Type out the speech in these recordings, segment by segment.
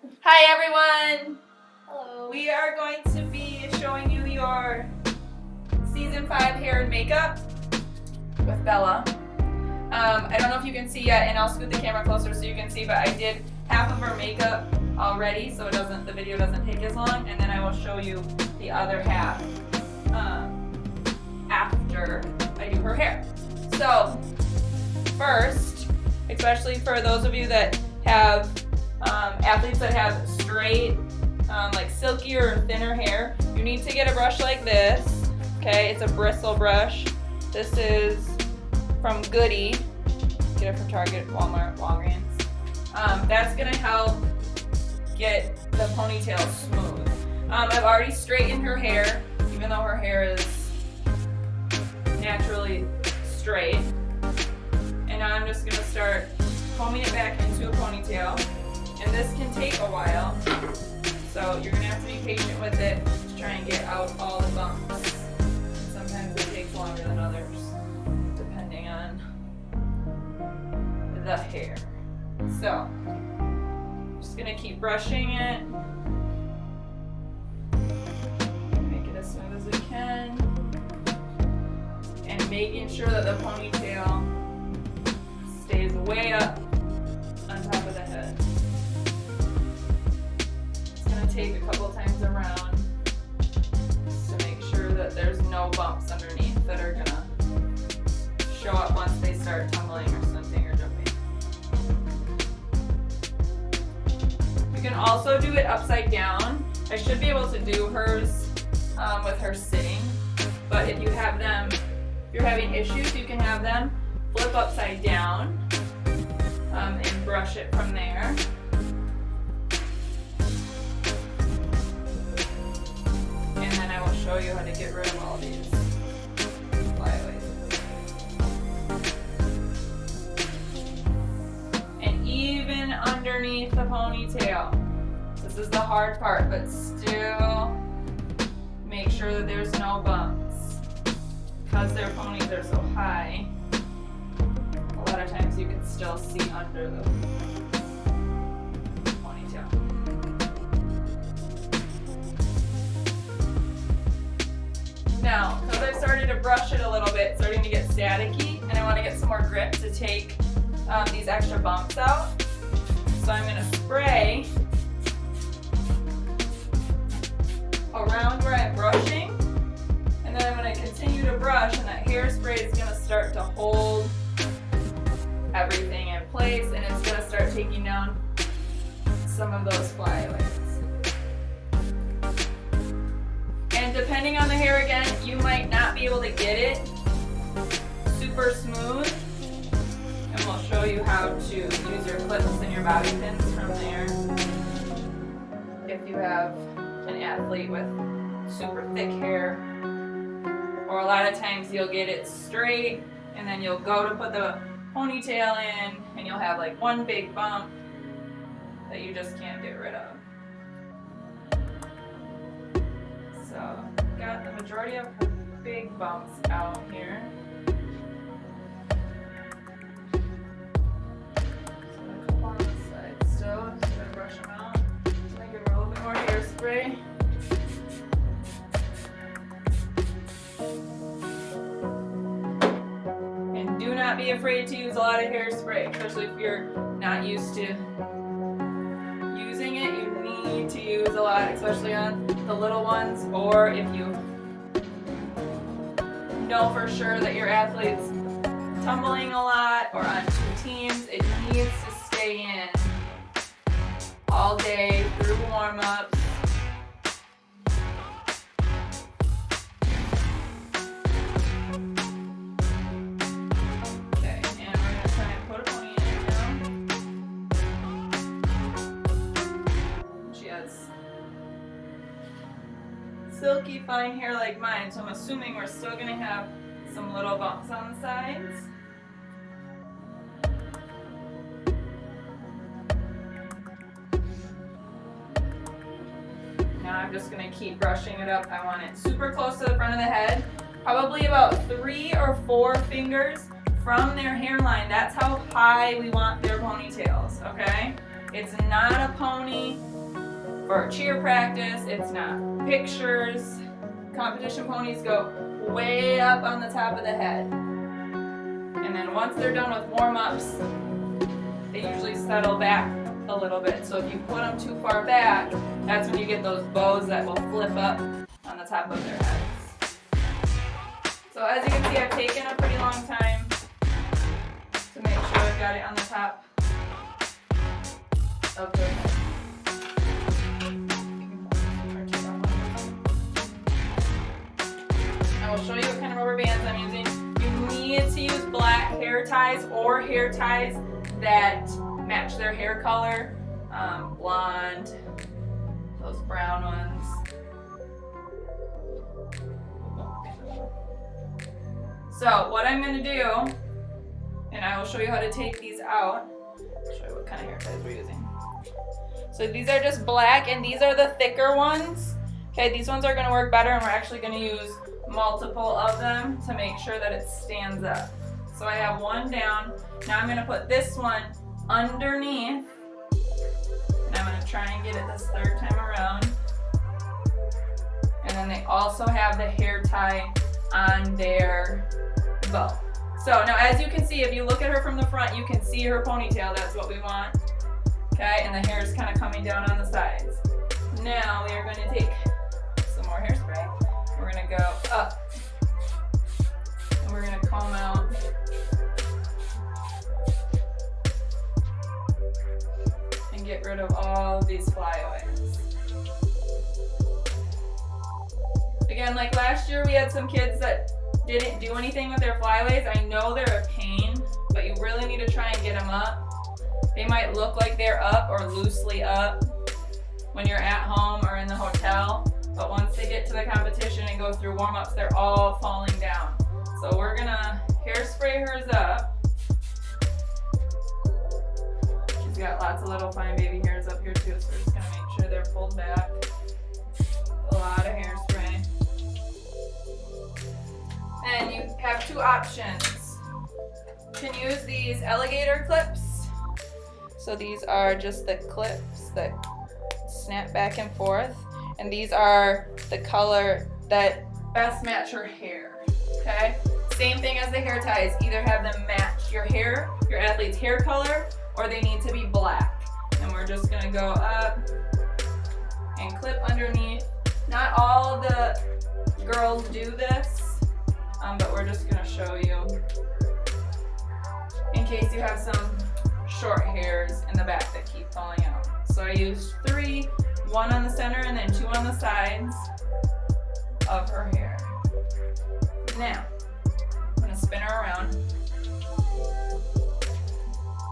Hi everyone! Hello. We are going to be showing you your season 5 hair and makeup with Bella. I don't know if you can see yet, and I'll scoot the camera closer so you can see, but I did half of her makeup already, so the video doesn't take as long, and then I will show you the other half after I do her hair. So first, especially for those of you that have athletes that have straight, like silkier or thinner hair, you need to get a brush like this. Okay, it's a bristle brush. This is from Goody. Get it from Target, Walmart, Walgreens. That's gonna help get the ponytail smooth. I've already straightened her hair, even though her hair is naturally straight. And now I'm just gonna start combing it back into a ponytail. And this can take a while, so you're gonna have to be patient with it to try and get out all the bumps. Sometimes it takes longer than others, depending on the hair. So, just gonna keep brushing it. Make it as smooth as we can. And making sure that the ponytail stays way up on top of the head. Take a couple times around just to make sure that there's no bumps underneath that are gonna show up once they start tumbling or something or jumping. You can also do it upside down. I should be able to do hers with her sitting, but if you're having issues, you can have them flip upside down and brush it from there. Show you how to get rid of all these flyaways. And even underneath the ponytail. This is the hard part, but still make sure that there's no bumps. Because their ponies are so high, a lot of times you can still see under the ponytail. Now, because I've started to brush it a little bit, it's starting to get staticky, and I want to get some more grip to take these extra bumps out. So I'm going to spray around where I'm brushing, and then I'm going to continue to brush, and that hairspray is going to start to hold everything in place, and it's going to start taking down some of those flyaways. And depending on the hair again, you might not be able to get it super smooth. And we'll show you how to use your clips and your bobby pins from there. If you have an athlete with super thick hair, or a lot of times you'll get it straight and then you'll go to put the ponytail in and you'll have like one big bump that you just can't get rid of. So, got the majority of her big bumps out here. So a couple on the side still, just gonna brush them out. I'm gonna give her a little bit more hairspray. And do not be afraid to use a lot of hairspray, especially if you're not used to using it. You need to use a lot, especially on the little ones, or if you know for sure that your athlete's tumbling a lot or on two teams, it needs to stay in all day through warm-ups. Okay, and we're going to try and put a pony in now. She has silky fine hair like mine, so I'm assuming we're still going to have some little bumps on the sides. Now I'm just going to keep brushing it up. I want it super close to the front of the head, probably about 3 or 4 fingers from their hairline. That's how high we want their ponytails, okay? It's not a pony for cheer practice. It's not pictures. Competition ponies go way up on the top of the head. And then once they're done with warm-ups, they usually settle back a little bit. So if you put them too far back, that's when you get those bows that will flip up on the top of their heads. So as you can see, I've taken a pretty long time to make sure I've got it on the top of their head. I will show you what kind of rubber bands I'm using. You need to use black hair ties or hair ties that match their hair color. Blonde, those brown ones. So what I'm going to do, and I will show you how to take these out. I'll show you what kind of hair ties we're using. So these are just black, and these are the thicker ones. Okay, these ones are going to work better, and we're actually going to use multiple of them to make sure that it stands up. So I have one down. Now I'm going to put this one underneath, and I'm going to try and get it this third time around. And then they also have the hair tie on their bow. So now as you can see, if you look at her from the front, you can see her ponytail. That's what we want. Okay, and the hair is kind of coming down on the sides. Now we are going to take some more hairspray. We're going to go up, and we're going to comb out and get rid of all of these flyaways. Again, like last year, we had some kids that didn't do anything with their flyaways. I know they're a pain, but you really need to try and get them up. They might look like they're up or loosely up when you're at home or in the hotel, but once they get to the competition and go through warm-ups, they're all falling down. So we're gonna hairspray hers up. She's got lots of little fine baby hairs up here too, so we're just gonna make sure they're pulled back. A lot of hairspray. And you have two options. You can use these alligator clips. So these are just the clips that snap back and forth. And these are the color that best match her hair, okay? Same thing as the hair ties. Either have them match your hair, your athlete's hair color, or they need to be black. And we're just gonna go up and clip underneath. Not all the girls do this, but we're just gonna show you in case you have some short hairs in the back that keep falling out. So I used 3, 1 on the center and then 2 on the sides of her hair. Now, I'm gonna spin her around.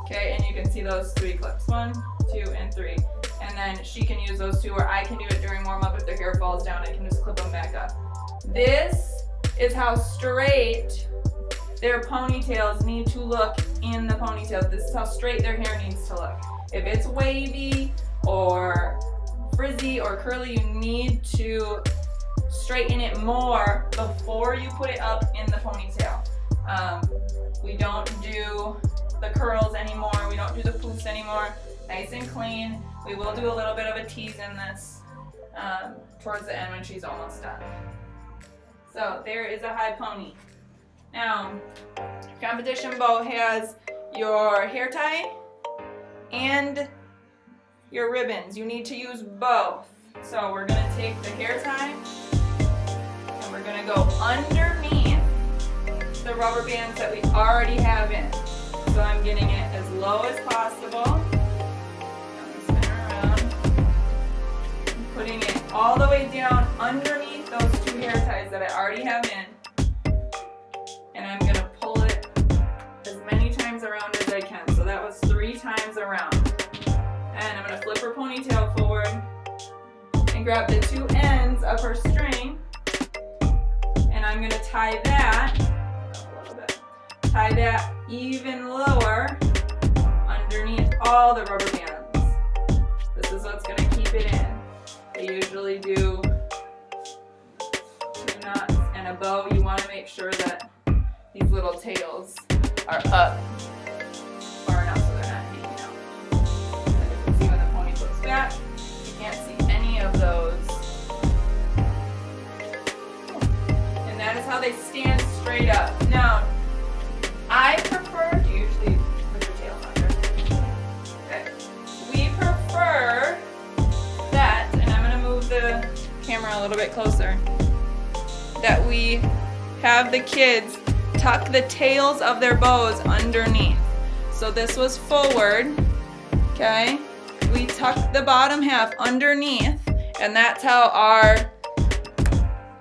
Okay, and you can see those 3 clips, 1, 2, and 3. And then she can use those 2, or I can do it during warm-up. If their hair falls down, I can just clip them back up. This is how straight their ponytails need to look in the ponytail. This is how straight their hair needs to look. If it's wavy or frizzy or curly, you need to straighten it more before you put it up in the ponytail. We don't do the curls anymore. We don't do the poofs anymore. Nice and clean. We will do a little bit of a tease in this towards the end when she's almost done. So there is a high pony. Now, competition bow has your hair tie and your ribbons. You need to use both. So we're gonna take the hair tie and we're gonna go underneath the rubber bands that we already have in. So I'm getting it as low as possible. I'm spin around. I'm putting it all the way down underneath those 2 hair ties that I already have in. And I'm gonna pull it as many times around as I can. So that was 3 times around. And I'm gonna flip her ponytail forward and grab the 2 ends of her string. And I'm gonna tie that even lower underneath all the rubber bands. This is what's gonna keep it in. I usually do 2 knots and a bow. You wanna make sure that these little tails are up far enough so they're not hanging out. a little bit closer, that we have the kids tuck the tails of their bows underneath. So this was forward, okay? We tuck the bottom half underneath, and that's how our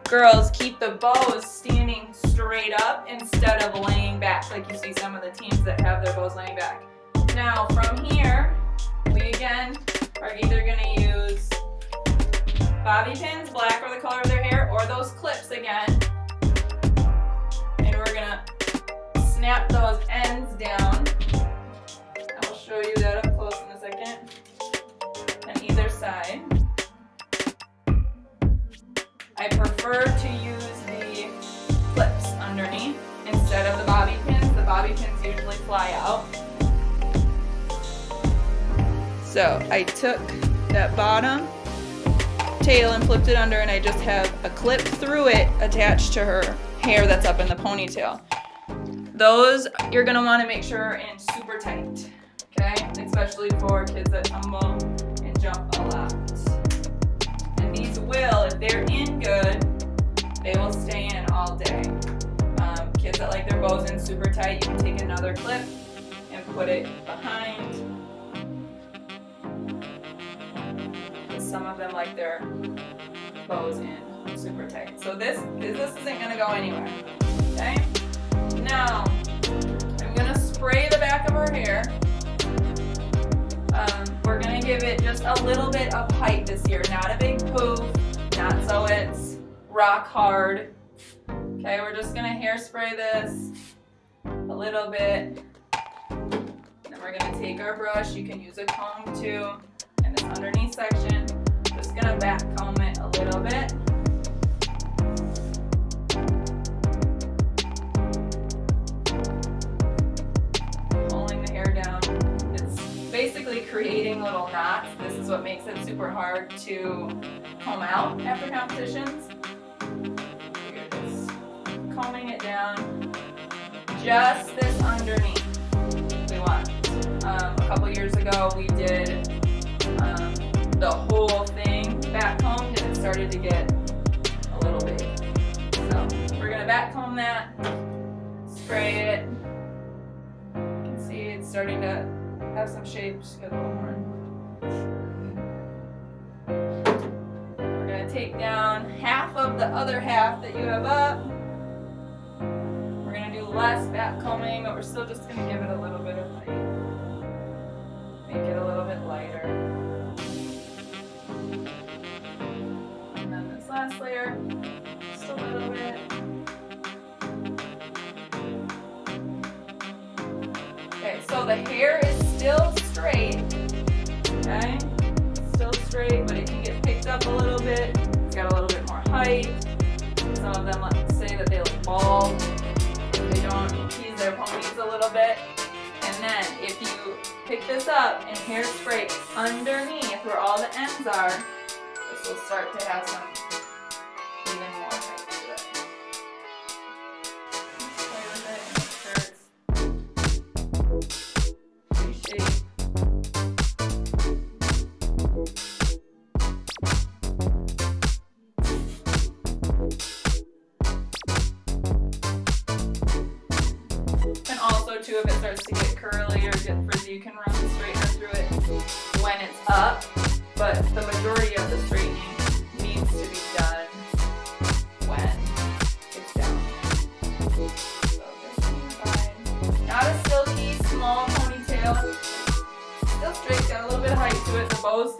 girls keep the bows standing straight up instead of laying back, like you see some of the teams that have their bows laying back. Now from here, we again are either gonna use bobby pins, black or the color of their hair, or those clips again. And we're gonna snap those ends down. I will show you that up close in a second. On either side. I prefer to use the clips underneath instead of the bobby pins. The bobby pins usually fly out. So I took that bottom tail and flipped it under, and I just have a clip through it attached to her hair that's up in the ponytail. Those you're gonna wanna make sure are in super tight, okay? Especially for kids that tumble and jump a lot. And these will, if they're in good, they will stay in all day. Kids that like their bows in super tight, you can take another clip and put it behind. Some of them like their bows in super tight. So this isn't gonna go anywhere, okay? Now, I'm gonna spray the back of her hair. We're gonna give it just a little bit of height this year, not a big poof, not so it's rock hard. Okay, we're just gonna hairspray this a little bit. Then we're gonna take our brush, you can use a comb too, in this underneath section. Just gonna back comb it a little bit. Pulling the hair down. It's basically creating little knots. This is what makes it super hard to comb out after competitions. You're just combing it down. Just this underneath we want. A couple years ago we did the whole thing back combed, and it started to get a little big. So we're gonna back comb that, spray it. You can see it's starting to have some shape. Just got a little more. We're gonna take down half of the other half that you have up. We're gonna do less back combing, but we're still just gonna give it a little bit of height. Make it a little bit lighter. And then this last layer, just a little bit. Okay, so the hair is still straight, okay? Still straight, but it can get picked up a little bit. It's got a little bit more height. Some of them like to say that they look bald. They don't tease their ponies a little bit. And then if you pick this up and hairspray underneath where all the ends are, this will start to have some even more height to it. Just play with it and make sure it's pretty shaped. And also too, if it starts to get curly or get frizzy, you can run the straightener through it when it's up, but the majority of the straightening needs to be done when it's down. So this side. Not a silky, small ponytail. Still straight, got a little bit of height to it. The bows